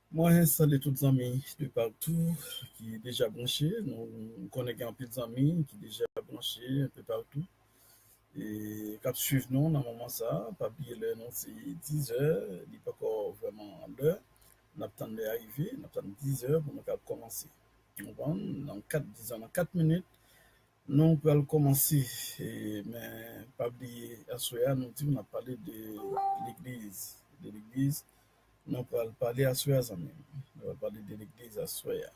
Moi, salut tous les amis de partout qui est déjà branché. Nous connaissons un peu des amis qui sont déjà branchés un peu partout. Et quand suivent nous dans le moment ça, pas oublier l'heure, non, c'est 10 heures, il n'est pas encore vraiment l'heure. Nous attendons d'arriver, nous attendons 10 heures pour nous commencer. Dans 4 minutes, nous pouvons commencer. Mais pas oublier, à ce moment nous on a parlé de l'église. De l'église. Nous allons parler à Soya Zamim. Nous allons parler de l'église à Soya.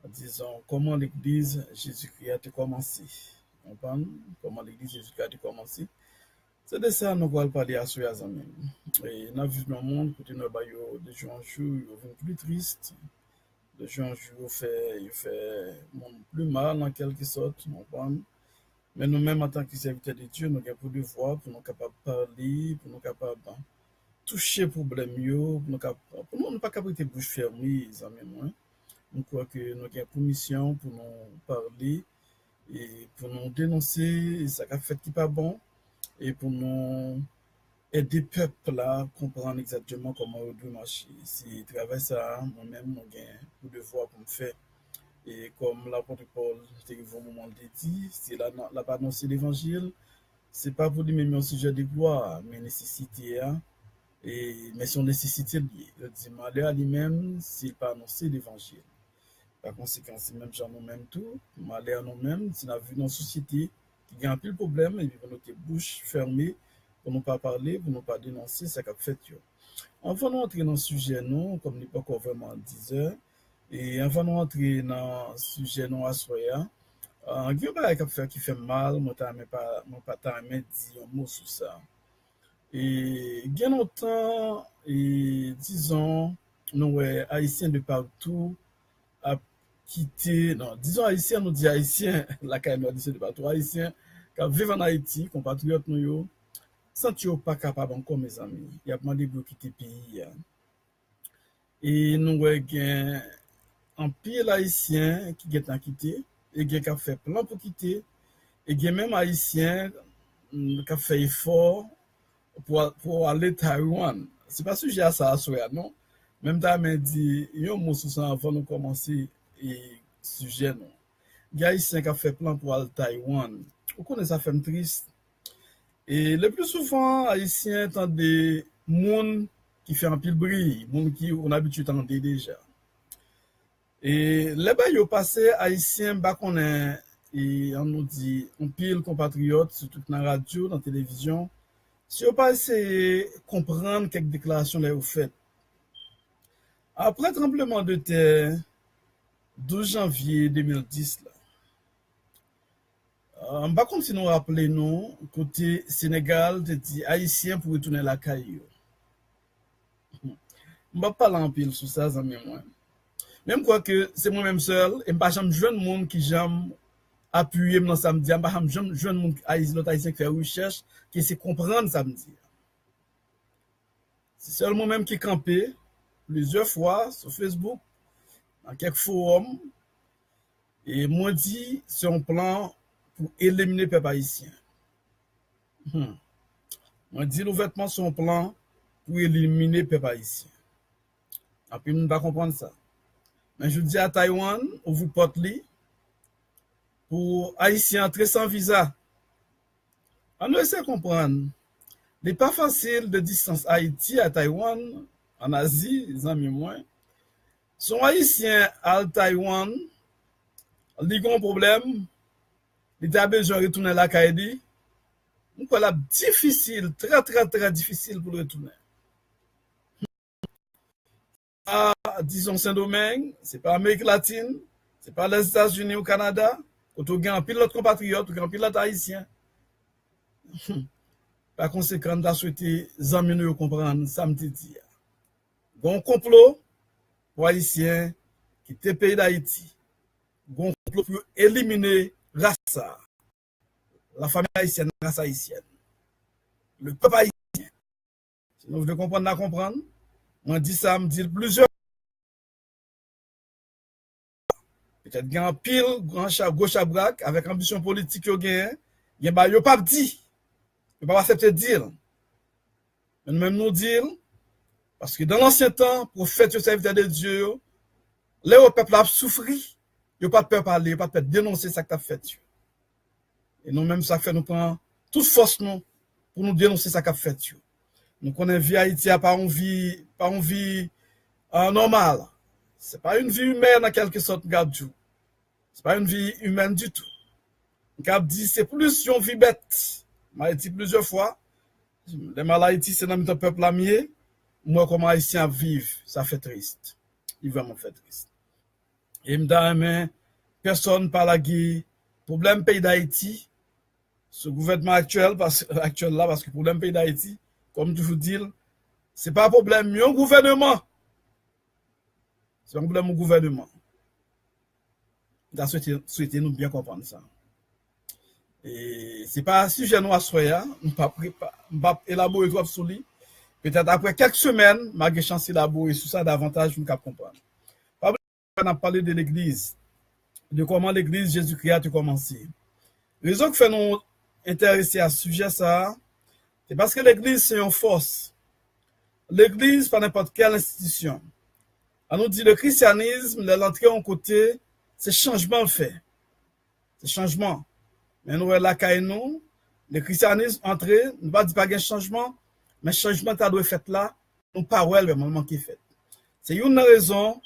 Disons, comment l'église Jésus-Christ a commencé. On parle comment l'église Jésus-Christ a commencé. C'est de ça que nous allons parler à Soya Zamim. Et nous avons vu dans le monde, côté nous avons des gens en jour, ils sont plus tristes. Des gens en jour, ils font le monde plus mal en quelque sorte. On parle. Mais nous-mêmes, en tant que serviteurs de Dieu, nous avons pour devoir, pour nous capables de parler, pour nous capables toucher problème yo pour nous pas capable de bouche fermée amis moi on croit que nous avons pour mission pour nous parler et pour nous dénoncer ça qu'a fait qui pas bon et pour nous aider peuple là à comprendre exactement comment on doit marcher si travail ça moi-même nous gain pour devoir pour me faire et comme l'apôtre Paul c'était au moment de dit c'est là la pas annoncer l'évangile c'est pas pour lui même un sujet de gloire mais nécessité hein. Mais son nécessité liée. Il dit, malheur à lui-même s'il pas annoncé l'évangile. Par conséquent, c'est même genre nous-mêmes tout, malheur à nous-mêmes, si nous avons vu dans une société qui a un peu de problème, et puis pour notre bouche fermée, pour ne pas parler, pour ne pas dénoncer, ça qu'a fait. Avant de entrer dans le sujet, non, comme il n'est pas encore vraiment 10 heures, et avant d'entrer dans le sujet, non, à Soya, il y a un fait qui fait mal, moi, je ne pas dire un mot sur ça. Et bien longtemps, et disons, nous, haïtiens de partout, a quitté, non, disons haïtiens, nous dit haïtiens, la caille nous haïtiens de partout, haïtiens, qui vivent en Haïti, compatriotes nous, senti pas capable encore, mes amis. Il y a demandé de quitter le pays. Et nous, avons un pile haïtien qui est quitté, et qui a fait plan pour quitter, et il y a même haïtien qui a fait effort pour aller à Taïwan. C'est pas sujet à ça, non? Même temps, mais dit, il y a un mot sur ça avant de commencer et sujet, non? Il y a ici qui a fait plan pour aller à Taïwan. Vous connaissez ça, fait triste. Et le plus souvent, Haïtiens sont des gens qui font un pile bruit, des gens qui ont l'habitude d'entendre déjà. Et les bails passé, Haïtiens, et on nous dit, on pile compatriotes, surtout dans la radio, dans la télévision, si on pas essayer de comprendre quelques déclarations là vous faites. Après le tremblement de terre 12 janvier 2010 là, on va continuer à rappeler nous côté Sénégal de dit haïtien pour retourner la caillou. On va pas en pile sur ça amis moi. Même quoi que c'est moi-même seul et pas jamais jeune monde qui j'aime appuyer dans samedi, pas jamais jeune monde haïtien qui fait recherche qui essaie comprendre samedi. C'est seulement même qui campé plusieurs fois sur Facebook, dans quelques forums, et moi dit c'est un plan pour éliminer le peuple haïtien. Moi dit ouvertement son plan pour éliminer le peuple haïtien. Et puis, on ne va pas comprendre ça. Mais je dis à Taïwan, on vous porte li pour haïtiens entrer sans visa. On essaie de comprendre. Il n'est pas facile de distance Haïti à Taïwan, en Asie, les amis moins. Son haïtien à Taïwan, il a un problème, il a besoin de retourner à la Kaidi. Donc, c'est difficile, très, très, très difficile pour retourner. Disons Saint-Domingue, c'est pas Amérique latine, c'est pas les États-Unis ou Canada, quand on a un pilote compatriote, ou un pilote haïtien. Par conséquent, on a souhaité les amis nous comprendre ça me dit. Bon complot pour haïtiens qui étaient pays d'Haïti. Bon complot pour éliminer race, la famille haïtienne, la race haïtienne. Le peuple haïtien. Si vous voulez comprendre, à comprendre. Moi, dis ça, me dit plusieurs. Peut-être qu'il y a un pile, grand chat, gauche à braque, avec ambition politique, il y a pas dit. Il n'y a pas accepté de dire. Mais même nous dire, Parce que dans l'ancien temps, prophète, serviteur de Dieu, les peuple a souffert, il n'y a pas de peur parler, il n'y a pas de peur dénoncer ça que tu as fait. Et nous même ça fait nous prendre toute force nous pour nous dénoncer ça qu'a fait. Nous connaissons vie Haïti pas une vie normale. C'est pas une vie humaine en quelque sorte, c'est pas une vie humaine du tout. Cap dit c'est plus une vie bête. M'a dit plusieurs fois, les mal Haïti c'est dans le peuple amié. Moi comme haïtien vivre, ça fait triste. Il vraiment fait triste. Et m'da personne par la guerre, problème pays d'Haïti. Ce gouvernement actuel parce que le problème pays d'Haïti, comme je vous dis, c'est pas un problème du gouvernement. C'est un problème du gouvernement. Nous souhaitons nous bien comprendre ça. Et c'est pas un sujet nous à soya, nous pas élaborer trop sur lui. Peut-être après quelques semaines, malgré chance d'élaborer sur ça davantage, nous capable comprendre. On a parlé de l'église, de comment l'église Jésus-Christ a commencé. Raison que fait nous intéressé à ce sujet ça, c'est parce que l'église c'est une force. L'église pas n'importe quelle institution. On nous dit le christianisme, l'entrée en côté, c'est changement le fait. C'est changement. Mais nous là nous, le christianisme entré, nous pas dire pas de changement, mais changement ça doit être fait là, nous parole le moment qui est fait. C'est une raison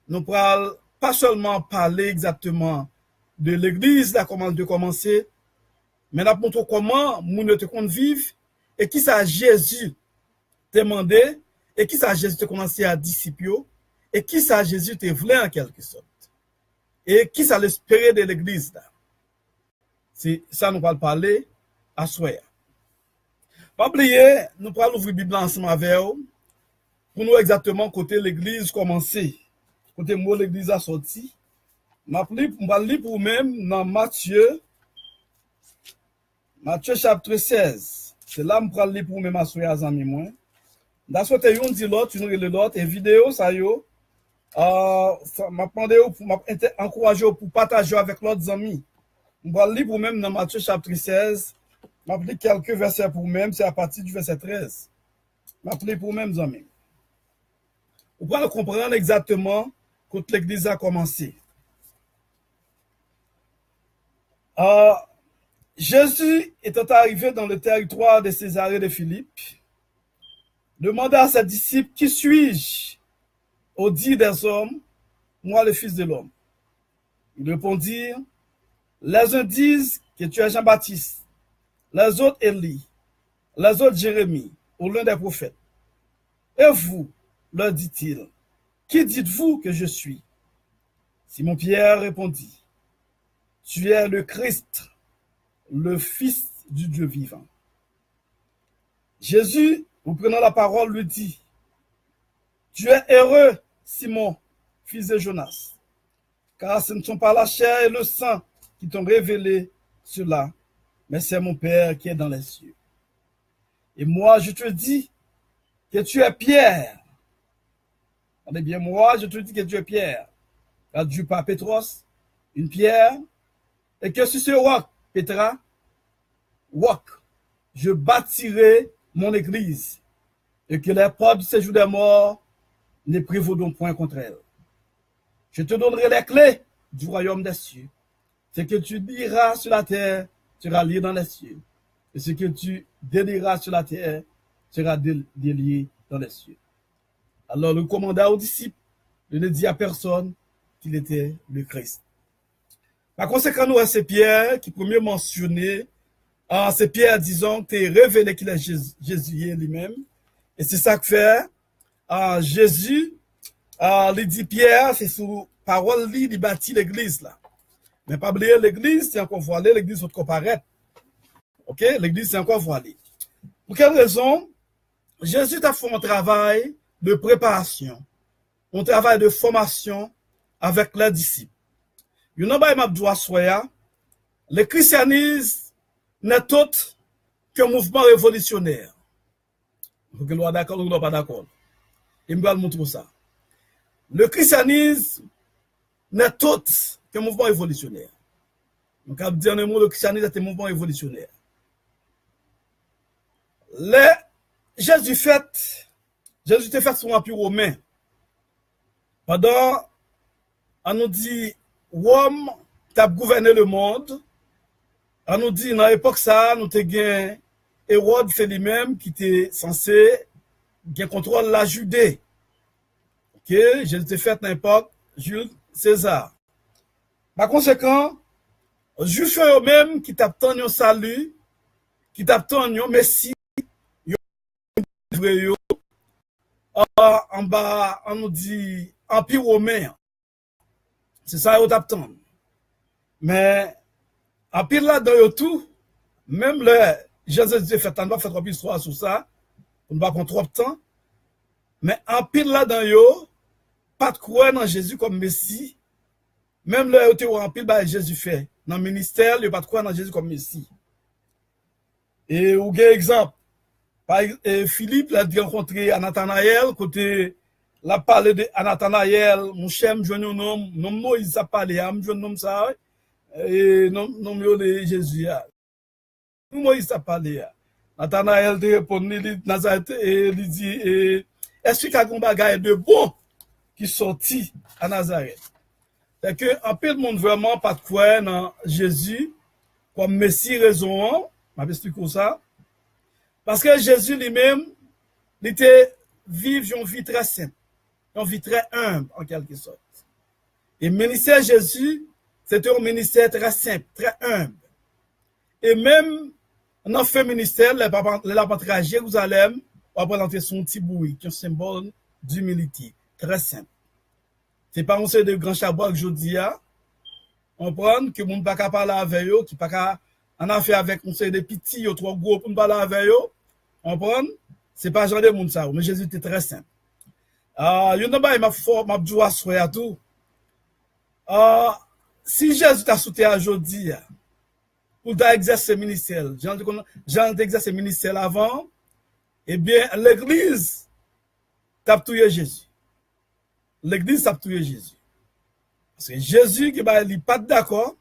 nous parlons pas seulement parler exactement de l'église là comment de commencer, mais nous montrons comment nous te compte vivre et qui ça Jésus demandé et qui ça Jésus te commencé à discipler et qui ça Jésus te voulait en quelque sorte. Et qui ça l'espérait de l'église là. C'est ça nous va parler à soir. Pas oublier, nous allons ouvrir Bible ensemble avec vous pour nous exactement côté l'église commencer. Côté mot l'église a sorti. On va lire pour même dans Matthieu chapitre 16. C'est là que je vais lire pour même à soir les amis moi. Dans ce que on dit l'autre, nous le l'autre et vidéo ça yo m'a demandé pour encourager pour partager avec l'autre amis. On va lire pour même dans Matthieu chapitre 16. Je vais lire quelques versets pour même, c'est à partir du verset 13. Je vais lire pour même amis. Vous pouvez comprendre exactement quand l'église a commencé. Jésus étant arrivé dans le territoire de Césarée de Philippe, demanda à ses disciples, qui suis-je au dit des hommes, moi le Fils de l'homme? Ils répondirent, les uns disent que tu es Jean-Baptiste, les autres Élie, les autres Jérémie, ou l'un des prophètes. Et vous, leur dit-il, qui dites-vous que je suis? Simon-Pierre répondit, tu es le Christ, le Fils du Dieu vivant. Jésus, en prenant la parole, lui dit, tu es heureux, Simon, fils de Jonas, car ce ne sont pas la chair et le sang qui t'ont révélé cela, mais c'est mon Père qui est dans les cieux. Et moi, je te dis que tu es Pierre. Regardez bien, moi, je te dis que tu es Pierre. Car Dieu pas Pétros, une pierre, et que sur ce roc, Pétra, roc, je bâtirai mon église, et que les portes du séjour des morts ne prévaudront point contre elle. Je te donnerai les clés du royaume des cieux. Ce que tu diras sur la terre sera lié dans les cieux. Et ce que tu délieras sur la terre sera délié dans les cieux. Alors le commanda aux disciples de ne dire à personne qu'il était le Christ. Par conséquent, nous, c'est Pierre qui premier mentionné, c'est Pierre, disons, qui révélé qu'il est Jésus lui-même. Et c'est ça que fait Jésus, il dit Pierre, c'est sous parole, il bâtit l'église là. Mais pas oublier l'église, c'est encore voilé, l'église va comparaître. Ok, l'église c'est encore voilé. Pour quelle raison? Jésus a fait un travail de préparation, un travail de formation avec les disciples. You know, le christianisme n'est autre qu'un mouvement révolutionnaire. Vous pouvez être d'accord ou pas d'accord. Il me va montrer ça. Le christianisme n'est autre qu'un mouvement révolutionnaire. Donc, à dire un mot, le christianisme est un mouvement révolutionnaire. Jésus fait Jésus était fait sous empire romain. Pendant, on nous dit, Rome t'a gouverné le monde. On nous dit, dans l'époque ça, nous t'ai gagné Hérode, c'est lui-même qui était censé gagner contrôle la Judée. Ok, Jésus était fait dans l'époque Jules César. Par conséquent, Juifs eux-mêmes qui t'attendent un salut, qui t'attendent un Messie, en bas, on nous dit Empire romain. C'est ça qu'ils t'attendent. Mais, Empire là, dans tout, même le Jésus fait, on va faire trop d'histoire sur ça, on va prendre trop de temps. Mais Empire là, dans yo, pas de croire dans Jésus comme Messie. Même le théorie en pile, Jésus fait. Dans le ministère, il n'y a pas de croire dans Jésus comme Messie. Et ou un exemple, Philippe l'a rencontré à Nathanaël, côté la parlé de Nathanaël, mon cher, je veux un nom Moïse a parlé, je veux un nom ça, et nom de Jésus. Moïse a parlé. Nathanaël te répond, Nazareth, et il dit, est-ce qu'il y a un bagage de bon qui sorti à Nazareth? C'est que un peu de monde vraiment pas de croire dans Jésus comme Messie raison, je vais expliquer ça. Parce que Jésus lui-même, il était vivre une vie très simple, une vie très humble en quelque sorte. Et le ministère de Jésus, c'était un ministère très simple, très humble. Et même dans ce ministère, il a rentré à Jérusalem pour présenter son petit bouilli, qui est un symbole d'humilité, très simple. C'est pas un seul de grand chabois que je dis, on prend que mon pas capable avec eux, qui pas en affaire avec un seul de petits ou trop gros pour ne parler avec eux, on prend, c'est pas genre de monde ça, mais Jésus était très simple. Il y a un fort, m'a dit à tout. Si Jésus t'a sauté aujourd'hui, pour exercer le ministère, j'ai exercé le ministère avant, eh bien, l'église t'a tué Jésus. L'église t'a tué Jésus. Parce que Jésus, qui n'est pas d'accord,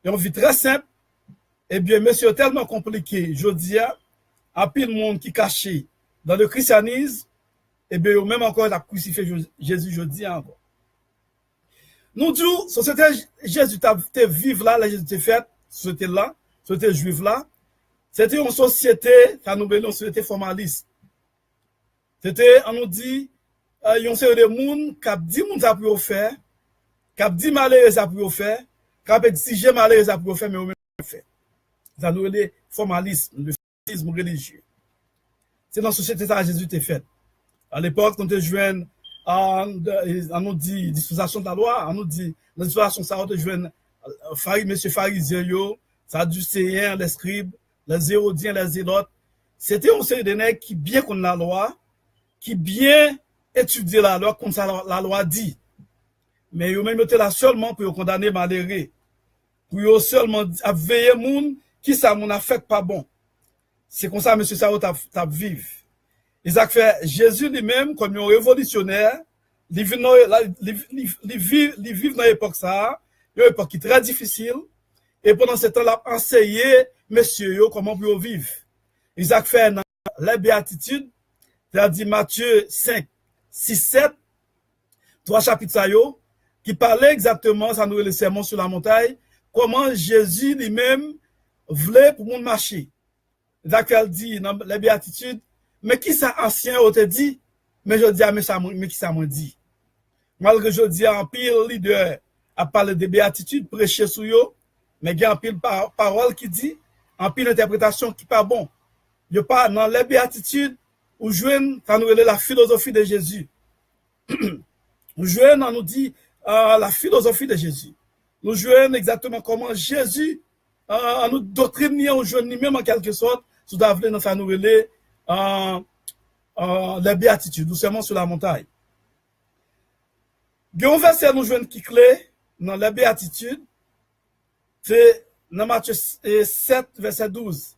et on vit très simple, eh bien, monsieur, tellement compliqué, je dis, à pile monde qui caché dans le christianisme, eh bien, même encore, a crucifié Jésus, je dis encore. Nous disons, société Jésus t'a vivre là, la Jésus t'a fait, société là, société juive là, c'était une société, ça nous une société formaliste. C'était, on nous dit, il y a des gens qui ont dit que ça peut faire, qui ont dit malheureux ça peut faire, qui ont dit j'ai malheureux ça peut faire, mais on ne peut faire. Ça nous est formalisme, le formalisme religieux. C'est dans la société que Jésus était fait. À l'époque, quand on jouait, on nous dit dispensation de la loi, on nous dit, la dispensation ça, on jouait monsieur pharisien, sadducéens, les scribes, les hérodiens, les zélotes. C'était un seul de nègres qui bien connaît la loi, qui bien étudier la loi comme ça la loi dit. Mais ils même été là seulement pour condamner malheureux. Pour seulement veiller moun qui ça mon a fait pas bon. C'est comme ça monsieur ça t'a vivre. Isaac fait Jésus lui-même comme un révolutionnaire, il vit dans l'époque ça, une époque qui est très difficile et pendant ce temps là enseigné monsieur yo comment pour vivre. Isaac fait dans les béatitudes, c'est-à-dire Matthieu 5 6 7 trois chapitres ça yo qui parlait exactement ça nous le sermon sur la montagne comment Jésus lui-même voulait pour mon marcher. Isaac dit dans les béatitudes mais qui ça ancien te dit mais je dis mais qui ça m'a dit malgré je dis en pile leader a parlé de béatitudes prêcher sur yo mais il y a en pile parole qui dit en pile interprétation qui pas bon yo pas dans les béatitudes ou joindre ça nous la philosophie de Jésus nous joignons nous dit la philosophie de Jésus nous joignons exactement comment Jésus nous doctrine nous joignons même en quelque sorte sous d'avenir dans ça nous les béatitudes, doucement sur la montagne. Il y a un verset nous joignons qui clé dans les béatitudes, c'est dans Matthieu 7, verset 12,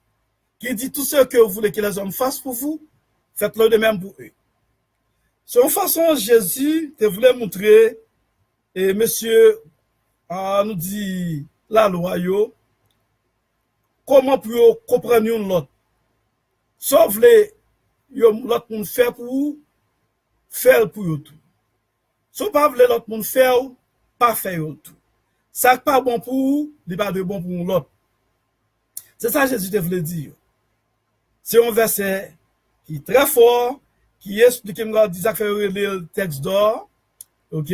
qui dit tout ce que vous voulez que les hommes fassent pour vous, faites-le de même pour eux. C'est une façon Jésus te voulait montrer, et monsieur nous dit la loi, comment pour comprendre l'autre. Sauf l'autre monde fait pour vous, faire pour eux tout. Si vous pas voulez l'autre monde faire, pas faire tout. Ça n'est pas bon pour vous, il n'est pas de bon pour l'autre. C'est ça que Jésus te voulait dire. C'est un verset qui est très fort, qui explique, que fait le texte d'or. OK?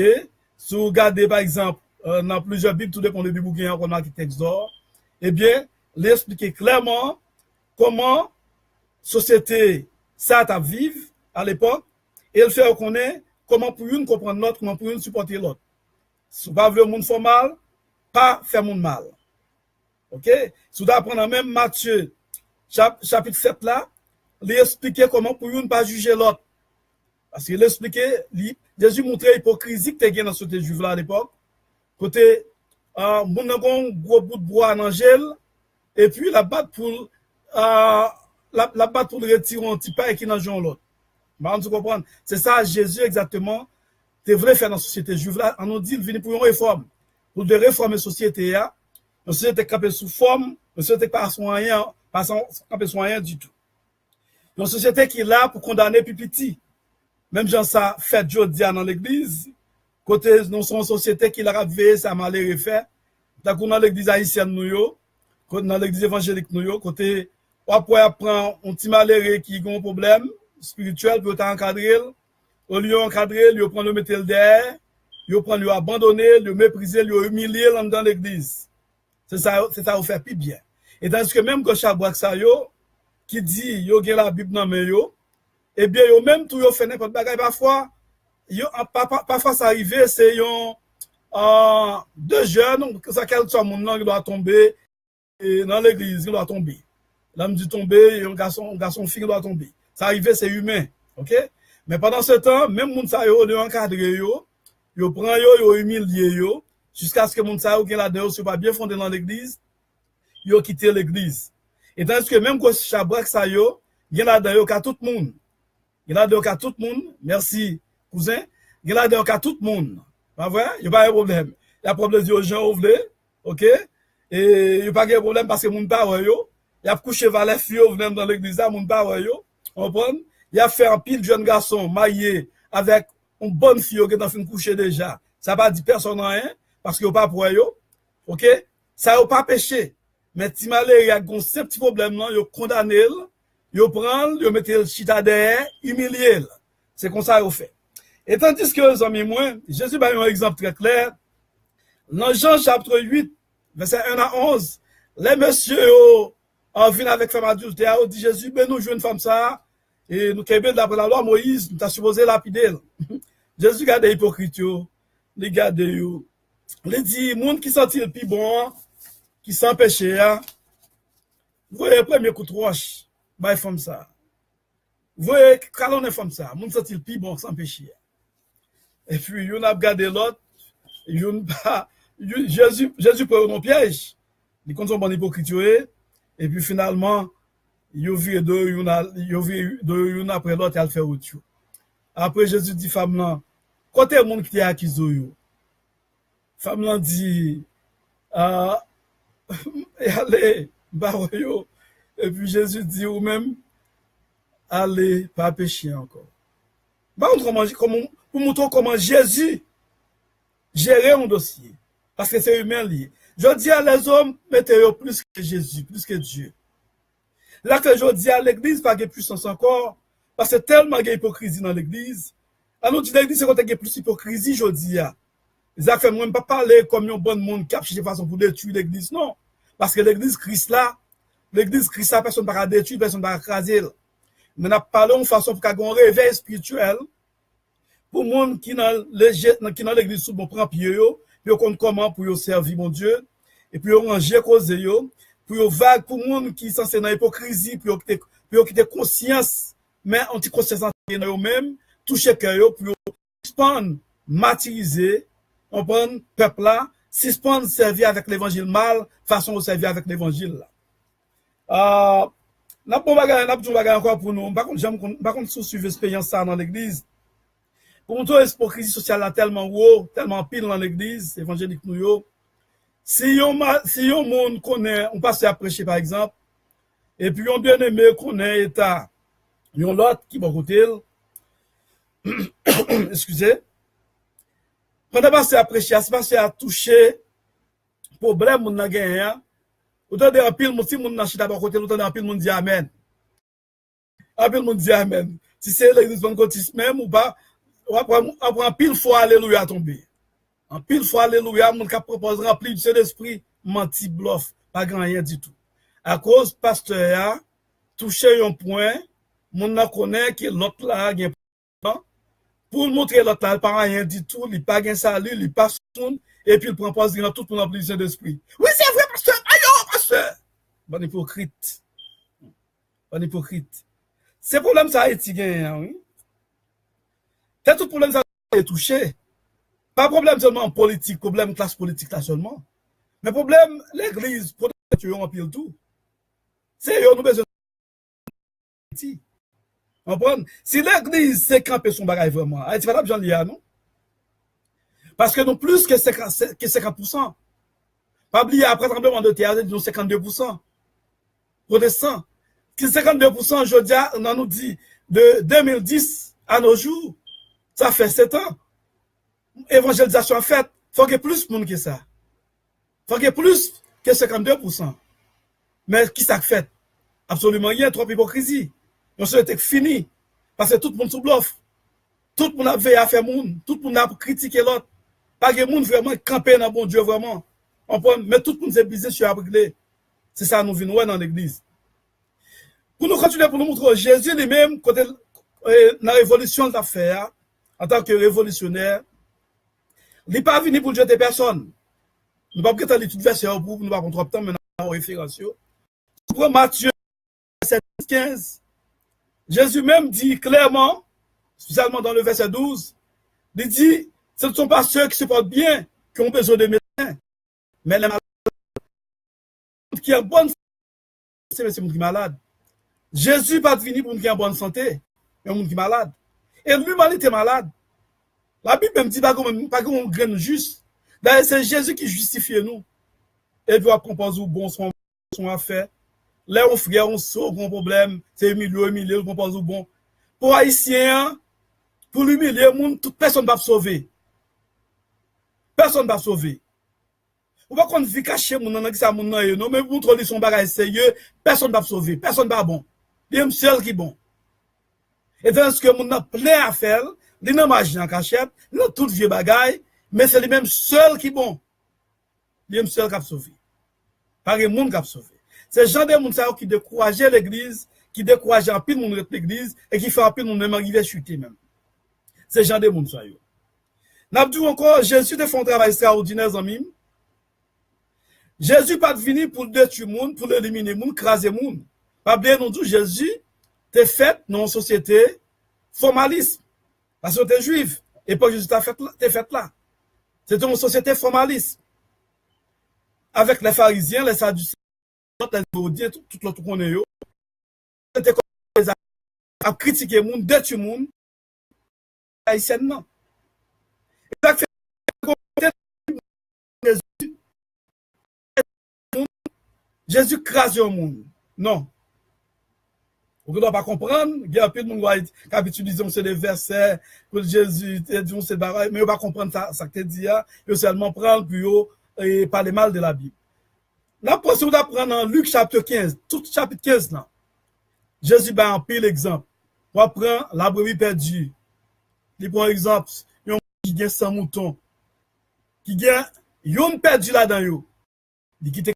Si vous regardez, par exemple, dans plusieurs Bibles, tout dépend des Bibles qui ont un texte d'or, eh bien, il explique clairement comment société ça t'a vivre à l'époque, et il fait reconnaître comment pour une comprendre l'autre, comment pour une supporter l'autre. Si vous ne voulez le monde faire mal, pas faire monde mal. OK? Si vous apprenez même Matthieu, chapitre 7 là, il explique comment pour une pas juger l'autre. Parce qu'il expliquait, Jésus montrait l'hypocrisie que tu as dans la société juive là à l'époque. Côté, mon un gros bout de bois en angèle, et puis la batte pour, la batte pour le retirer un petit pas et qui n'a jamais l'autre. Tu comprends? C'est ça, Jésus exactement, tu voulais faire dans la société juive là. On nous dit, il vient pour une réforme. Pour de réformer la société, une société qui est sous forme, une société qui pas sous rien du tout. Une société qui est là pour condamner Pipiti. Même gens ça fait jodi dans l'église, côté nous sommes une société qui l'a veillé ça malheur fait. Dans l'église haïtienne nous yo, dans l'église évangélique nous yo, côté après apprend un petit malheureux qui a un problème spirituel pour t'encadrer, au lieu d'encadrer, il prend le mettre le derrière, il prend le abandonner, le mépriser, le humilier dans l'église. C'est ça vous fait plus bien. Et tandis que même quand Chabouak ça yo qui dit yo gen la Bible dans main yo, eh bien, yo même tout yo fait n'importe bagaille parfois, parfois ça arrive, c'est deux jeunes, que ça quel soit mon nom, il doit tomber, et dans l'église, il doit tomber. L'homme dit tomber, un garçon fille doit tomber. Ça arrive, c'est humain, ok? Mais pendant ce temps, même moun sa yo, yo encadre yo prend yo humilie yo, jusqu'à ce que moun sa yo gen la dedans soit pas bien fondé dans l'église, yo quitter l'église. Et tandis que même quand Chabrak sa yo, gen la dedans yo ka tout monde. Il y a des cas tout le monde, merci cousin. Il y a des cas tout le monde. Pas vrai? Il n'y a pas de problème. Il y a un problème de gens ouvrés, OK? Et il n'y a pas de problème parce que mon pas yo. Il y a couché valet fio venant dans l'église, mon pas yo. On comprend? Il y a fait un pile jeune garçon marié avec une bonne fille qui est dans une coucher déjà. Ça va dire personne rien parce qu'il n'y a pas pour yo. OK? Ça n'a pas péché. Mais si malheur il y a un petit problème non, il condamné. Yo prend, yo mette le chita derrière, humilier. C'est comme ça yo fait. Et tandis que, les amis, moi, Jésus a un exemple très clair. Dans Jean chapitre 8, verset 1 à 11, les messieurs en viennent avec femme adulte, et dit Jésus, ben nous jouons une femme ça, et nous kébé d'après la loi Moïse, nous t'a supposé lapider. Jésus garde les hypocrites, les garde yo. Il dit, monde qui sentit le plus bon, qui sans péché, vous voyez le premier coup de roche. Bah, femme ça. Vous voyez, quand on est femme ça, moun senti le plus bon sans péché. Et puis, yon a regardé l'autre, Jésus prend un piège. Il compte son bon hypocrite, et puis finalement, yon vire yon après l'autre, elle fait autre chose. Après, Jésus dit, femme là, côté moun qui a accusé yo. Femme là dit, allez, bah, yo. Et puis Jésus dit ou même, allez, pas pécher encore. Pour montrer comment Jésus gérait un dossier. Parce que c'est humain lié. Je dis à les hommes, mettez plus que Jésus, plus que Dieu. Là que je dis à l'église, pas de puissance encore, parce que tellement il y a hypocrisie dans l'église. Alors, tu l'église, c'est quand il y a plus d'hypocrisie, je dis à. Les affaires, moi, pas parler comme un bon monde qui a cherché façon pour détruire l'église, non. Parce que l'église Christ là, l'église Christ, personne ne va détruire, personne ne va craser. Mais nous parlons de façon pour qu'on ait un réveil spirituel pour les gens qui dans l'église sous bon prend pied, puis on compte comment pour servir mon Dieu, et puis on ranger cause pour vague pour les gens qui sont dans l'hypocrisie, pour qu'ils aient conscience, mais anti-conscience dans eux-mêmes, toucher cœur, pour suspendre, martyriser, on prend le peuple là, suspendre, servir avec l'évangile mal, façon de servir avec l'évangile là. N'a pas bagage encore pour nous. Par contre, si suivre l'expérience ça dans l'église, pour nous, l'hypocrisie sociale là tellement haut, tellement pile dans l'église, évangélique nous yo. Si on monde connaît, on passe à prêcher par exemple, et puis on bien aimé connaît état, yon l'autre qui va côté, excusez, pendant pasteur a prêché, pasteur a touché problème moun nan gen, autant de pile moun si moun nan chita ba côté, autant de pile moun dit amen. En pile moun dit amen. Si c'est l'église pentecôtiste même ou pas, on prend pile fois alléluia tomber. En pile fois alléluia, moun ka propose rempli du Saint-Esprit, menti bluff, pas grand rien du tout. À cause pasteur a touché un point, moun nan connaît que l'autre là gen pour montrer l'autre là pas rien du tout, il pas gen salut, il pas son et puis il propose dans tout pour remplir du Saint-Esprit. Oui, c'est vrai pasteur. Ayo pasteur. Bon hypocrite. Bon hypocrite. C'est problème ça Haïti gagne, oui. C'est tout problème ça est touché. Pas problème seulement politique, problème classe politique là seulement. Mais problème l'église pour tuer en pile tout. C'est yo nous besoin Haïti. Comprendre? Si l'église c'est camper son bagage vraiment, Haïti pas besoin lier non. Parce que nous plus que 50%. Pas oublier après tremblement de terre, nous 52%. Protestants. Qui 52%, je dis, on nous dit, de 2010 à nos jours, ça fait 7 ans. Évangélisation faite, il faut qu'il y ait plus de monde que ça. Il faut qu'il y ait plus que 52%. Mais qui ça fait? Absolument rien, trop hypocrisie. On souhaite fini. Parce que tout le monde sous bluff. Tout le monde a veillé à faire monde. Tout le monde a critiqué l'autre. Pas que le monde vraiment campé dans bon Dieu vraiment. Mais tout le monde s'est bisé sur la. C'est ça nous venons dans l'église. Pour nous continuer, pour nous montrer Jésus lui-même, dans la révolution de l'affaire, en tant que révolutionnaire, il n'est pas venu pour jeter personne. Nous ne pouvons pas prêter tout verset pour nous ne pas prendre trop de temps, mais nous avons référence. Pour Matthieu 7-15, Jésus même dit clairement, spécialement dans le verset 12, il dit, ce ne sont pas ceux qui se portent bien qui ont besoin de médecins, mais les malades qui ont bonne santé, c'est les gens qui sont malades. Jésus n'est pas venu pour nous qui en bonne santé, mais pour nous qui sont malades. Et l'humanité est malade. La Bible même dit pas qu'on graine juste. D'ailleurs, c'est Jésus qui justifie nous. Et puis, on pense au bon son affaire. Là, on frère, on sort, on problème. C'est humilié, on pense au bon. Pour Haïtiens, pour l'humilier, toute personne ne va sauver. Personne ne va sauver. On va qu'on vit caché, mon nan qui ça, mon nan, non, mais vous montrez son bagage sérieux, personne ne va sauver, personne ne va bon. Il y a seul qui est bon. Et dans ce que mon nan plein à faire, il n'a pas en cachette, il n'a tout vieux bagage, mais c'est le même seul qui est bon. Il y a seul qui a sauvé. Pas de monde qui a sauvé. C'est gens de monde qui découragent l'église, qui découragent un pile monde l'église, et qui fait un pile monde même arriver à chuter même. C'est gens de monde ça. N'a dit encore, Jésus a fait un travail extraordinaire en mime. Jésus pas venu pour détruire le monde, pour éliminer le monde, craser le monde. Pas bien nous dit Jésus t'es fait dans une société formaliste. Parce que t'es juif. Et pas Jésus t'es fait là. C'est une société formaliste. Avec les pharisiens, les sadducéens, les hérodiens, tout l'autre qu'on est. C'était comme les à critiquer le monde, détruire le monde. Haïtien non. Jésus crase au monde. Non. Vous ne doit pas comprendre. Il y a peu de monde qui a utilisé des versets pour Jésus, c'est pareil, mais vous ne pas comprendre ça que tu dis. Vous seulement prendre et parler mal de la Bible. Là, pour vous apprendre dans Luc chapitre 15, tout chapitre 15 là, Jésus va en pile exemple. On prend la brebis perdue. Il prend exemple, il y a un qui gagne 100 moutons, qui gagne une perdu là-dedans. Il quitte.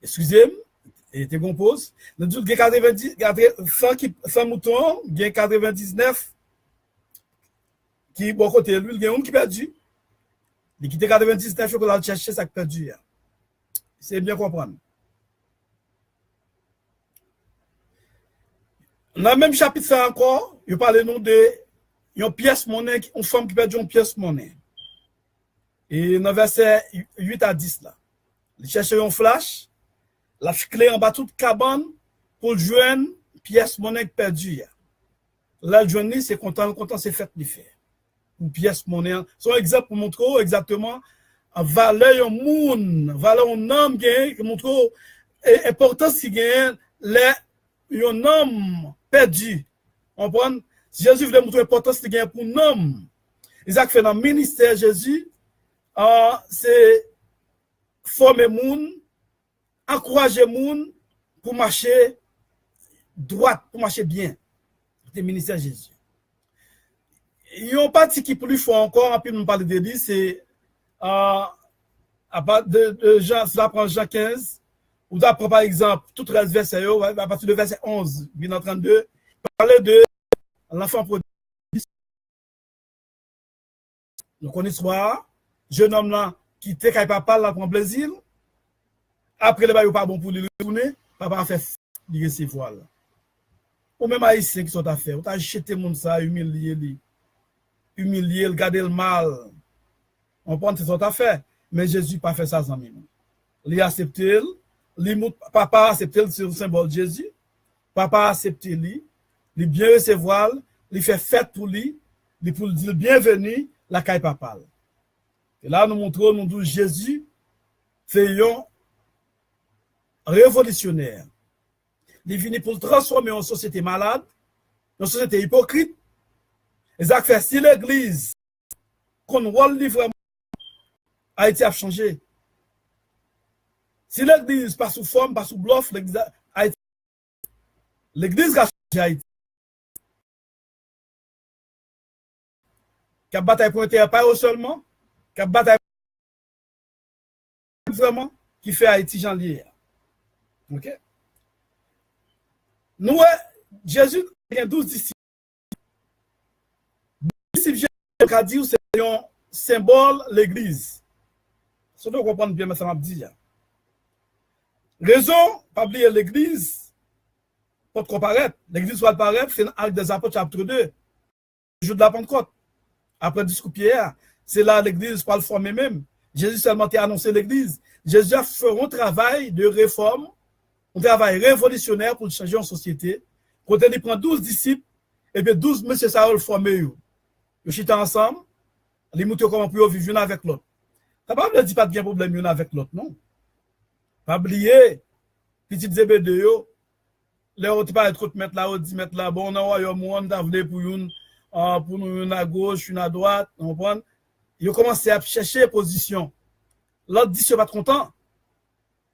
Excusez-moi, et te compose. Nous disons que 100 moutons, il y a 99 qui bon côté lui, il y a un qui perdu. Il quitte 99 pour aller chercher ça qui perdu. C'est bien comprendre. Dans le même chapitre ça encore, il parle nous de une pièce monnaie, une femme qui perdu une pièce monnaie. Et dans verset 8 à 10 là, il cherche un flash. La clé en bas toute cabane pour joindre pièce monnaie perdue. Là, joindre, c'est content, c'est fait de faire. ou pièce monnaie. C'est un exemple pour montrer exactement la valeur d'un monde, valeur d'un homme qui montre l'importance qui gagne un homme perdu. On prend Jésus voulait montrer l'importance qui gagne pour un homme. Isaac fait dans le ministère Jésus, c'est former monde, encourager monde pour marcher droit, pour marcher bien. C'est le ministère Jésus. Il y a une partie qui est plus fort encore, puis nous parler de lui, c'est à partir de Jean, ça prend Jean 15, ou d'après par exemple, tout le reste verset, à partir de verset 11, 32, parler de l'enfant prodigue. Nous connaissons l'histoire, jeune homme là, qui était avec papa, là, prend plaisir. Après, le bail pas bon pour lui retourner, papa a fait lui recevoir. Ou même haïtien qui sont à faire, on t'a jeté mon ça, humilié, garder le mal. On prend ce sont à faire, mais Jésus n'a pas fait ça sans nous. Il a accepté, papa a accepté sur le symbole de Jésus, papa a accepté lui, il bien recevoir, il fait fête pour lui, il pour dire bienvenue, la caille papa. Et là, nous montrons, nous disons Jésus fait un révolutionnaire. Il est venu pour transformer une société malade, une société hypocrite. Et ça fait si l'église, qu'on rôle vraiment, Haïti a changé. Si l'église pas sous forme, pas sous bluff, l'église a changé Haïti. Qui a bataille pour intérêt pas seulement, qui a bataille vraiment, qui fait Haïti janvier. OK? Nous, Jésus a 12 disciples. Disciples, Jésus a dit, c'est un symbole l'église. Ça doit comprendre bien, mais ça m'a dit. Raison, pas oublier l'église, pour comparaître. L'église va apparaître, c'est l'acte des apôtres, chapitre 2, le jour de la Pentecôte. Après le discours Pierre, c'est là l'église va le former même. Jésus seulement a annoncé l'église. Jésus a fait un travail de réforme, un travail révolutionnaire pour changer en société. Quand il prend 12 disciples, et bien 12 monsieur Saül formés. Ils sont ensemble, les moutons comment pour vivre l'un avec l'autre. Ça ne veut dire pas de problème l'un avec l'autre, non. Pas oublier, petit Zébédée, les autres pas être mettre là, 10 mètres là, bon, on a un monde pour nous une à gauche, une à droite, on comprend. Ils ont commencé à chercher position. L'autre dit, je ne suis pas content.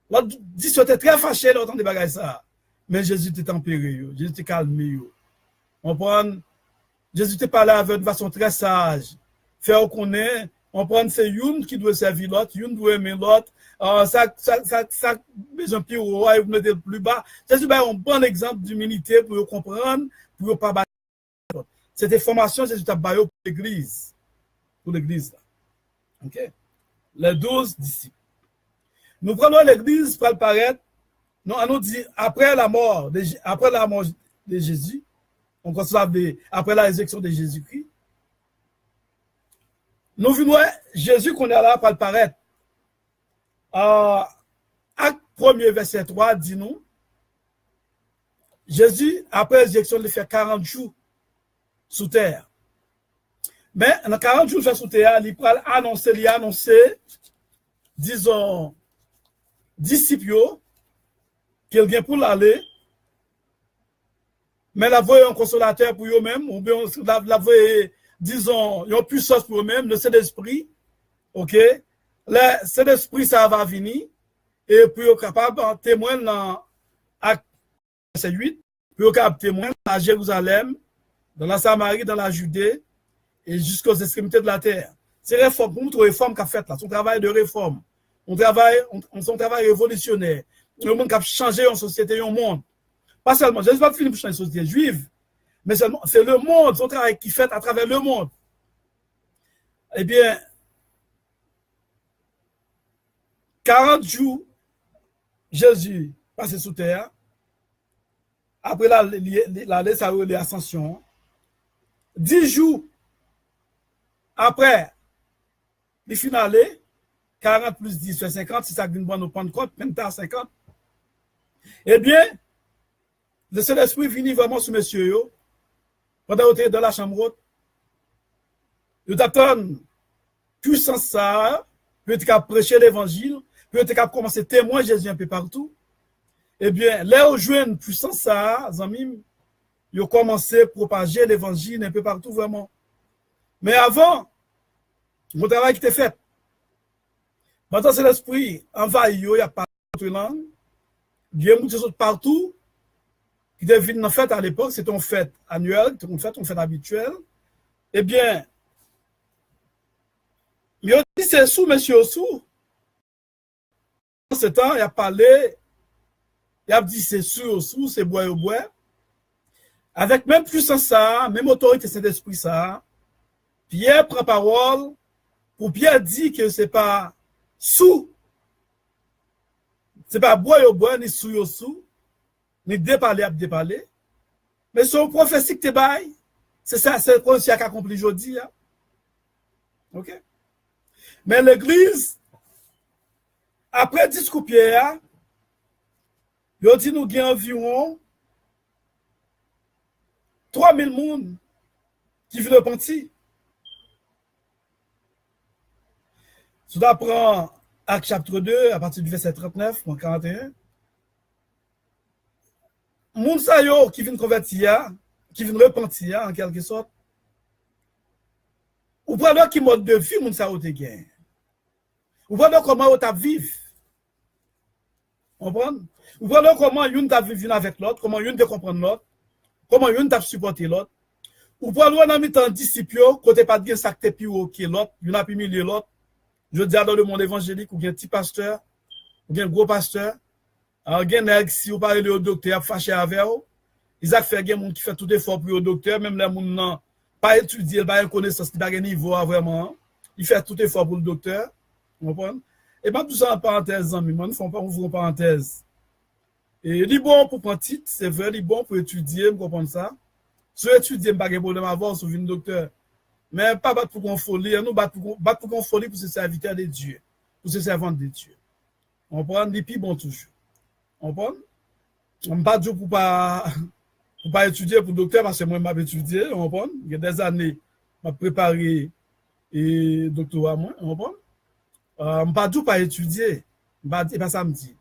L'autre dit, je suis très fâché, l'autre des bagages ça. Mais Jésus était tempéré, Jésus était calmé. On prend, Jésus était parlé avec de façon très sage. Faire connaître, on prend c'est une qui doit servir l'autre, une doit aimer l'autre. Ça besoin plus haut, et vous mettez le plus bas. Jésus a un bon exemple d'humilité pour comprendre, pour ne pas battre. Cette information, Jésus a baillé pour l'église. Pour l'église. OK? Les 12 disciples. Nous prenons l'église pour le paraître. Non, on nous dit, après la mort de Jésus, on conçoit après la résurrection de Jésus-Christ, nous venons Jésus qu'on est là pour le paraître. Acte 1er, verset 3, dit-nous, Jésus, après la résurrection, il fait 40 jours sous terre. Mais dans 40 jours sous terre, il a annoncé, disons, disciples, qu'il vient pour l'aller, mais la voie un consolateur pour eux-mêmes, ou bien la voie, disons, une puissance pour eux-mêmes, le Saint-Esprit, ok? Le Saint-Esprit, ça va venir, et puis ils sont capables de témoigner dans Acte 8, puis ils sont capables de témoigner à Jérusalem, dans la Samarie, dans la Judée, et jusqu'aux extrémités de la terre. C'est réforme, pour nous, réforme qu'a fait là, son travail de réforme, son travail révolutionnaire, le monde qui a changé en société, en monde. Pas seulement, Jésus pas fini pour changer la société juive, mais c'est le monde, son travail qui fait à travers le monde. Eh bien, 40 jours, Jésus passé sous terre. Après l'ascension. 10 jours après, le finale, 40 plus 10 fait 50, c'est ça que nous nous prendre compte, même temps 50. Eh bien, le Saint-Esprit finit vraiment sur monsieur, pendant qu'il était dans la chambre haute, Yo t'attend puissance ça, peut être prêcher l'évangile, peut être commencer témoin Jésus un peu partout. Eh bien, là où joindre puissance ça, amis, ils ont commencé à propager l'évangile un peu partout vraiment. Mais avant, mon travail qui était fait. Maintenant, c'est l'esprit envahi, il y a pas d'autre langue. Il y a beaucoup de choses partout qui deviennent en fait à l'époque, c'est une fête annuelle, une fête habituelle. Eh bien, il a dit c'est sous, monsieur sous. En ce temps, il a parlé, il a dit c'est sous, c'est bois au bois. Avec même puissance ça, même autorité Saint-Esprit ça, Pierre prend parole pour Pierre dire que c'est pas sous, c'est pas bois au bois, ni sous, ni déparler à déparler. Mais c'est une prophétie que tu bail. C'est ça, c'est ce qui a accompli aujourd'hui. Hein? OK? Mais l'église, après le discours Pierre, il dit nous avons environ 3000 personnes qui viennent repentir. Si tu apprends Acte chapitre 2, à partir du verset 39, 41, moun sa yo qui viennent convertir, qui viennent repentir en quelque sorte, ou prenez qui mode de vie moun sa yo te gen. Ou prenez comment on t'a vivre. Comprendre? Ou prenez comment yon t'a vivre avec l'autre, comment yon te comprendre l'autre, comment yon t'a supporter l'autre. Ou prenez dans mi-temps disciple côté pas de gen ça te pire que l'autre, yon a humilié l'autre. Je dis dans le monde évangélique, ou bien petit pasteur, ou bien gros pasteur, ou bien nèg si ou parler au docteur fâché avec ou, ils a fait gen moun qui fait tout effort pour au docteur, même les moun nan pas étudier, pas connaissance, pas niveau vraiment, il fait tout effort pour le docteur, vous comprenez? Et pas tout ça en parenthèse amis, on font pas ouvrir parenthèse. Et il est bon pour prendre titre, c'est vrai, il est bon pour étudier, vous comprenez ça? Si étudier, pas de problème avant sur une docteur. Mais pas battre pour qu'on folie, nous battre pour qu'on folie pour se serviteur de Dieu, pour se servante de Dieu. On prend des plus bon toujours. On prend. On pas dire pour pas étudier pour docteur parce que moi m'a étudié, on prend. Il y a des années m'a préparé et doctorat moi, on prend. On pas dire pas étudier, pas dire pas ça me dit.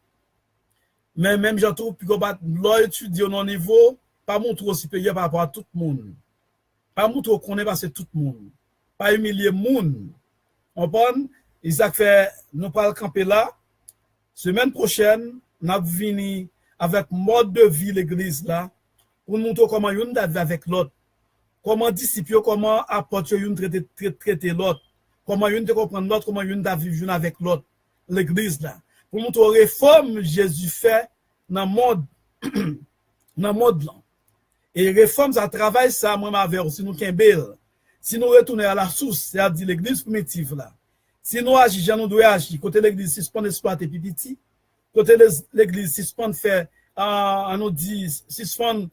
Mais même j'en trouve puis qu'on va étudier au niveau pas mon trop supérieur par rapport à tout le monde. Pas montrer qu'on est passé tout le monde. Pas humilier le monde. On prend, Isaac fait, nous parlons camper là. Semaine prochaine, nous allons venir avec mode de vie l'église là, pour nous montrer comment nous vivons avec l'autre. Comment discipler, comment apporter une traiter l'autre. Comment nous comprendre l'autre, comment nous vivre avec l'autre. L'église là. Pour montrer réforme Jésus fait dans le monde là. Et réforme, ça travaille ça, moi, avec si nous belle. Si nous retournons à la source, c'est-à-dire l'église primitive là. Si nous agissons, nous devons agir. Côté l'église, suspend exploiter petit. Côté l'église, suspend faire, on nous dit, suspend,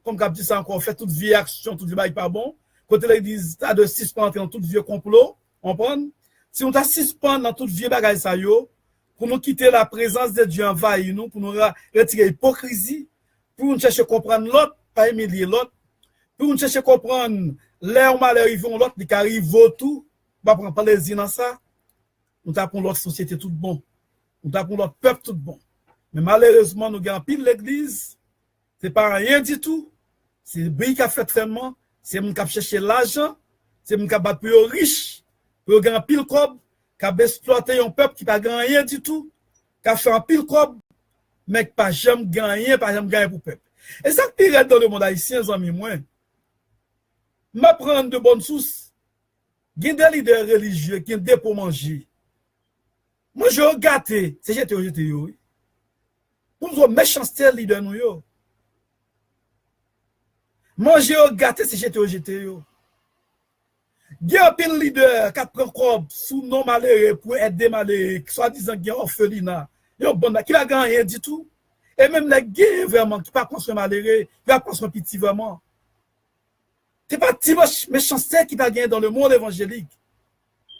comme cap dit ça encore, fait toute vieille action, toute vie pas bon. Côté l'église, t'as de suspendre dans toute vieux complot. On prend. Si on t'a suspend dans toute vieille bagaille ça yo, pour nous quitter la présence de Dieu envahir nous, pour nous retirer l'hypocrisie, pour nous chercher à comprendre l'autre, pas humilier l'autre, pour nous chercher à comprendre l'air mal arrivé l'autre, qui arrive tout, pas prendre plaisir dans ça. Nous tapons l'autre société tout bon. Nous tapons l'autre peuple tout bon. Mais malheureusement, nous gagnons pile l'église. C'est pas rien du tout. C'est le pays qui a fait traitement. C'est mon qui a cherché l'argent. C'est mon qui a battu plus riche. Pour gagner pile cob. Qui a exploité un peuple qui n'a pas gagné rien du tout. Qui a fait un pile cob. Mais qui n'a jamais gagné, pas jamais gagné pour le peuple. Et ça qui est dans le monde haïtien, amis, moi, m'apprendre de bonnes sources. Il y a des leaders religieux qui ont des pour manger. Moi, je regarde, c'est j'étais pour nous, méchanceté leader nous yo. Moi, je regarde, c'est j'étais yo. Il y a un leader qui prend comme sous nom malheureux pour aider malheureux, soit disant qu'il y a orphelinat. Yo bon, qui va gagner rien du tout. Et même les gays vraiment qui pas construire malheureux, qui va construire petit vraiment. C'est pas petit méchanceté qui va gagner dans le monde évangélique.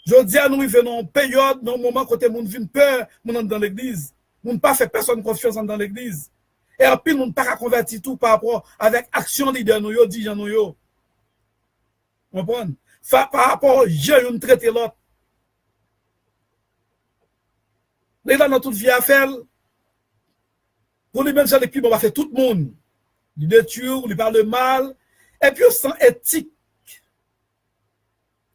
Je dis à nous, nous venons en période, dans un moment côté moun vient peur, moun dans l'église. Moun pas fait personne confiance dans l'église. Et en pile, moun pas convertir tout par rapport avec action leader nous yo, dirigeant nous yo. Comprendre? par rapport à j'ai une traité l'autre. Mais là, dans toute vie à faire, pour lui-même, ça, l'équipe, on va faire tout le monde. Il détruit, il parle mal, et puis, sans éthique.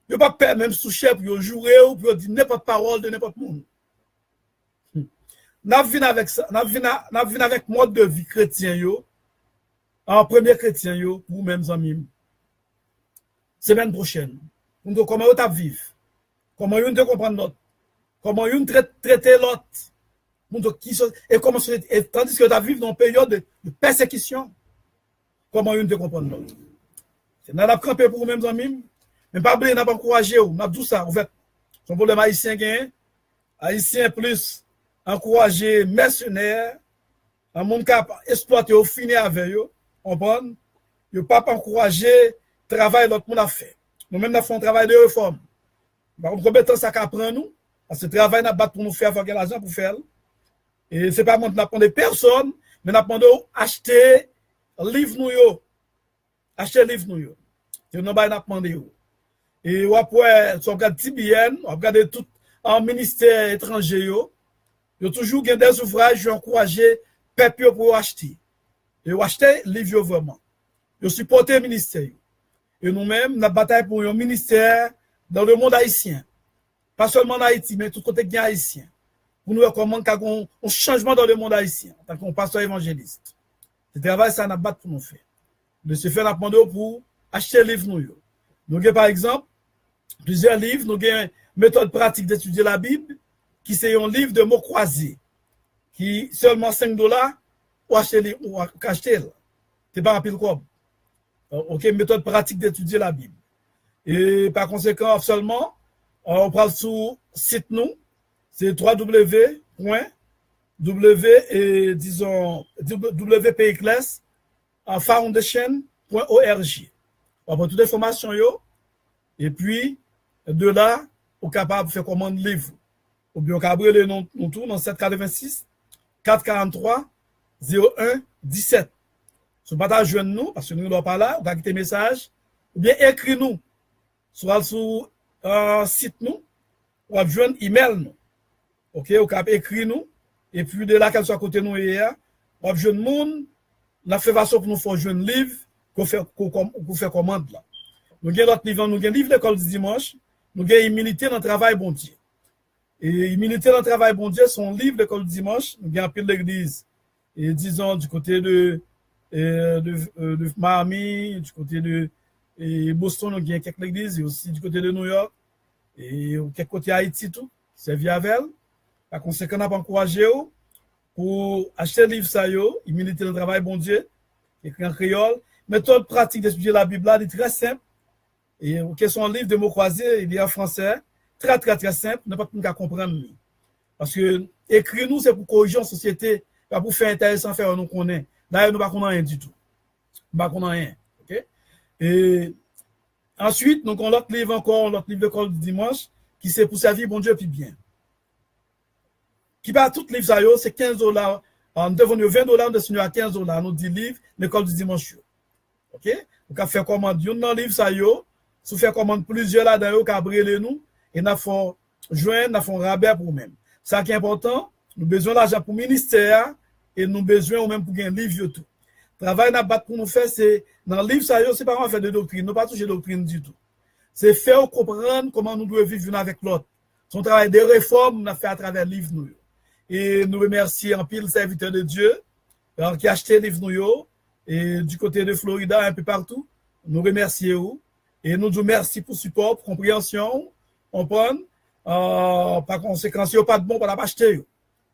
Il ne pas peur même sous chef pour jouer ou pour dire n'importe parole de n'importe monde. Nous venons avec ça, nous venons avec mode de vie chrétien, yo, en premier chrétien, yo, pour mêmes amis. Semaine prochaine, nous comment vous avez vivre, comment vous comprendre l'autre, comment vous traiter l'autre, et comment tandis que vous vivre dans une période de persécution, comment vous comprendre l'autre. C'est dans la campé pour mêmes amis. Mais pas oublier, n'a pas encouragé, on a tout ça, en fait. Son problème haïtien gain, haïtien plus encourager mercenaires, un monde qui a exploité au fini avec eux, on prend, il pas encourager travail l'autre monde a fait. Nous-mêmes, nous faisons un travail de réforme. Par contre, combien de temps ça prend nous? Parce que le travail n'a pas pour nous faire l'argent pour faire. Et c'est pas moi qui n'apprend des personnes, mais nous apprenons acheter livre nous yo. Acheter livre nous yo. C'est nous pas apprendre yo. Et après, si on regarde TBN, on regarde tout en ministère étranger, il y a toujours des ouvrages qui encouragent les peuples pour acheter. Et acheter livre vraiment. Ils supportent le ministère. Et nous-mêmes, nous bataillons pour un ministère dans le monde haïtien. Pas seulement en Haïti, mais tout côté bien haïtien. Pour nous recommander qu'il y ait un changement dans le monde haïtien, en tant que pasteur évangéliste. Ce travail, ça n'a pas pour nous faire. De se faire apprendre pour acheter les livres nous. Nous avons par exemple plusieurs livres, nous avons une méthode pratique d'étudier la Bible, qui c'est un livre de mots croisés, qui seulement $5 ou acheter. C'est pas un pile quoi. Ok, méthode pratique d'étudier la Bible. Et par conséquent, seulement, on parle sur site nous, c'est www.wpeclass.foundation.org. On prend toutes les informations, et puis, de là, on est capable de faire commande livre. Ou bien, on peut abrer le nom tout dans 786 443 01 17. Si vous ne joindre nous, parce que nous ne sommes pas là, vous avez un message, ou bien écrit nous, soit sur site nous, ou avez joindre email nous. Ok, vous avez écrit nous, et puis de là, qu'elle soit à côté de nous hier, vous avez joindre monde, on a fait façon pour nous faire joindre livre, qu'on fait commande là. Nous avons l'autre livre, nous avons livre l'école du dimanche, nous avons Immunité dans le travail bon Dieu. Et Immunité dans le travail bon Dieu, son livre l'école du dimanche, nous avons un peu l'église, et disons du côté de Miami, du côté de Boston, nous avons quelques églises, et aussi du côté de New York, et quelques côté Haïti tout, c'est via Vel. Par conséquent, on a encouragé pour acheter le livre ça yo, Immunité dans le travail bon Dieu, écrit en créole. Méthode pratique d'étudier la Bible là, est très simple. Et son livre de mots croisés, il est en français, très très très simple, n'importe qui peut comprendre. Parce que écrire nous, c'est pour corriger la société, pas pour faire intéressant, faire nous connaître. D'ailleurs, nous ne connaissons rien du tout. Nous ne connaissons rien. Okay? Et ensuite, nous avons l'autre livre encore, l'autre livre de l'école du dimanche, qui c'est pour servir bon Dieu puis bien. Qui va tout livre ça, c'est $15. On devant $20, de signer à $15, nous dit livre, l'école du dimanche. OK? Vous pouvez faire commande d'un livre ça, si vous faites commande plusieurs là-dedans, vous pouvez brûler nous, et nous avons joindre, nous avons rabais pour nous-mêmes. Ça qui est important, nous avons besoin d'argent pour le ministère, et nous avons besoin ou même pour un livre tout. Le travail pour nous faire, c'est, dans le livre ça, c'est pas vraiment faire de doctrine, nous pas toucher de doctrine du tout. C'est faire comprendre comment nous devons vivre avec l'autre. Son travail de réforme, nous a fait à travers le livre nous. Et nous remercions en pile serviteurs de Dieu, qui a acheté le livre nous, et du côté de Florida, un peu partout. Nous remercions. Et nous disons merci pour le support, pour la compréhension. On prend. Par conséquent, si vous n'avez pas de bon, on ne peut pas acheter.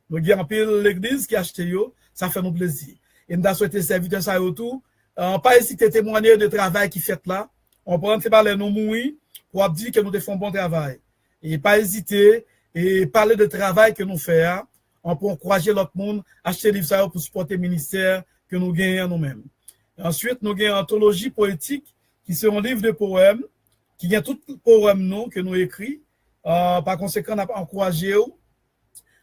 Nous avons un peu l'église qui a acheté, ça fait nous plaisir. Et nous avons souhaité serviteurs ça autour. Pas hésiter à témoigner de travail qui fait là. On prend, c'est parler nous mourir pour dire que nous faisons un bon travail. Et pas hésiter et parler de travail que nous faisons. On peut encourager l'autre monde à acheter des livres pour supporter le ministère que nous gagnons nous-mêmes. Ensuite, nous avons Anthologie poétique, qui c'est un livre de poèmes, qui vient tout le poème que nous écrit. Par conséquent, on a encouragé à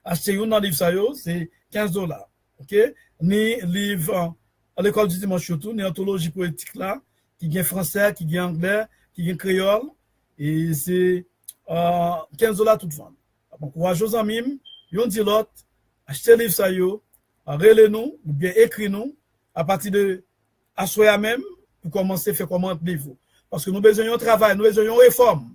acheter un livre, c'est $15. OK? Ni livre à l'école du dimanche, ni Anthologie poétique là, qui vient français, qui vient anglais, qui vient créole. Et c'est $15 tout vendre. Bon courage aux amis, yon dit l'autre, achetez livre ça yo, relez-nous ou bien écris-nous à partir de assoya même pour commencer à faire commande livre. Parce que nous besoin de travail, nous besoin de réforme.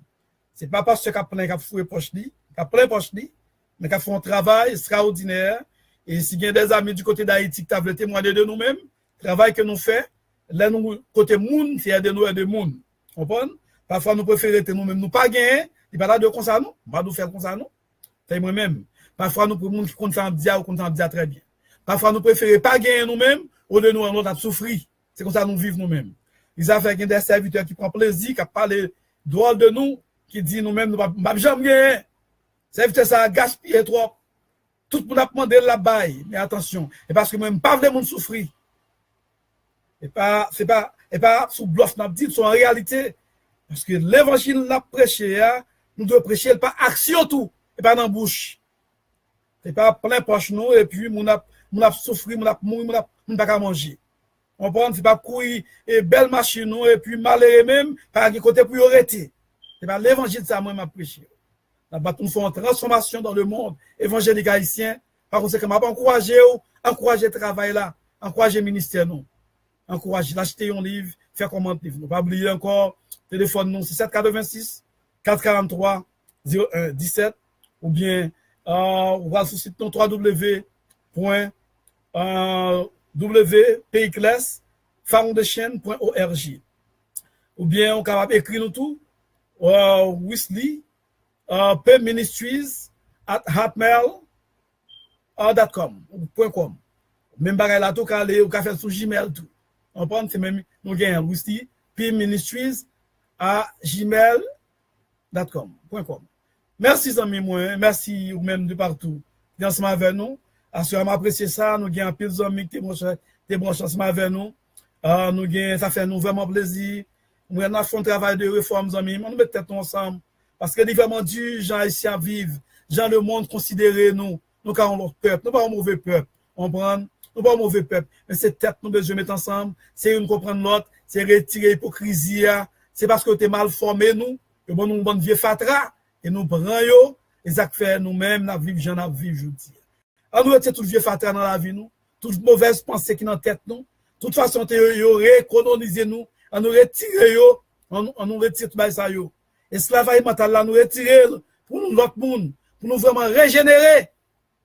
C'est pas parce que qu'a plein foué poche li, qu'a plein poche li, mais qu'a fait un travail extraordinaire. Et si il y a des amis du côté d'Haïti qui veulent témoigner de nous-mêmes, travail que nous faisons, là nous côté moun, c'est de nous et de moun. Comprenez? Parfois nous préférons être nous-mêmes, nous pas gagner, il pas là de comme ça nous, pas nous faire comme ça nous. C'est moi-même. Parfois nous pour moun qui compte ça en dia ou compte en dia très bien. Parfois nous préférons pas gagner nous-mêmes au de nous en autre souffrir. C'est comme ça nous vivons nous-mêmes. Ils ont fait des serviteurs qui prennent plaisir, qui parlent droit de nous, qui disent nous-mêmes nous pas jamais gagner. Serviteur ça gaspiller trop. Tout le monde a demandé la baille, mais attention, et parce que même pas vraiment souffrir. Et pas sous bluff n'a dit, c'est en réalité parce que l'évangile n'a prêché, nous devons prêcher pas action tout et pas dans bouche. Et pas plein poche nous et puis mon a souffrir, mon pas qu'à manger. On prend c'est pas courir et belle machine nous et puis malheureux même par côté pour arrêter. C'est pas l'évangile ça moi m'a prêché. Nous faisons une transformation dans le monde évangélique haïtien. Par conséquent, je vais encourager le travail là, encourager le ministère nous, encourager l'acheter un livre, faire comment livre. Ne pas oublier encore, téléphone nous, c'est 786 443 0117 ou bien on va sur le site www.wpiclesfoundation.org ou bien on capable écrire nous tout, Wesley pministries@hotmail.com. Même bagay la tout calé ou ka faire sur Gmail tout. On prend c'est même nous gagne aussi pministries@gmail.com. Merci amis moi, merci ou même de partout. Ensemble avec nous, assurément apprécier ça, nous gagne pile amis qui t'es bon chance avec nous. Nous gagne ça fait nous vraiment plaisir. Nous on a fait un travail de réforme amis, on met tête ensemble. Parce que vraiment Dieu, gens haïtiens vivent, gens le monde considérer nous avons notre peuple, nous pas un mauvais peuple, on prend, nous pas un mauvais peuple, mais c'est tête nous besoin mettre ensemble, c'est une comprendre l'autre, c'est retirer hypocrisie, c'est parce que tu es mal formé nous, que bon nous bon vieux fatra et nous prenons yo, et ça fait nous-mêmes n'a vivre gens n'a vivre jeudi. Alors nous retirer tout vieux fatra dans la vie nous, toute mauvaise pensée qui dans tête nous, toute façon yo récoloniser nous, on nous retirer yo, on nous retire tout ça yo. Esclavage mental là nous retirer pour nous l'autre monde pour nous vraiment régénérer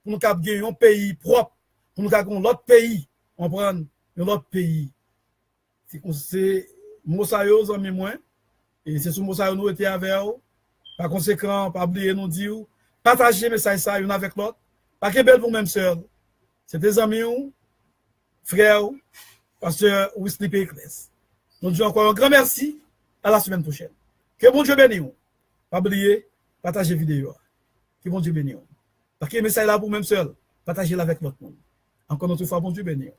pour nous gagner un pays propre pour nous gagner l'autre pays on prend l'autre pays c'est Mosayo amis moi et c'est sur Mosayo nous était avec eux par conséquent pas oublier nous dire partager message ça une avec l'autre pas que belle pour même seul c'est des amis ou frères pasteur Wesley Picles nous disons encore un grand merci à la semaine prochaine. Que bon Dieu bénisse. Pas oublier, partagez la vidéo. Que bon Dieu bénisse. Parce que le message là pour même seul, partagez-le avec l'autre monde. Encore une fois, bon Dieu bénisse.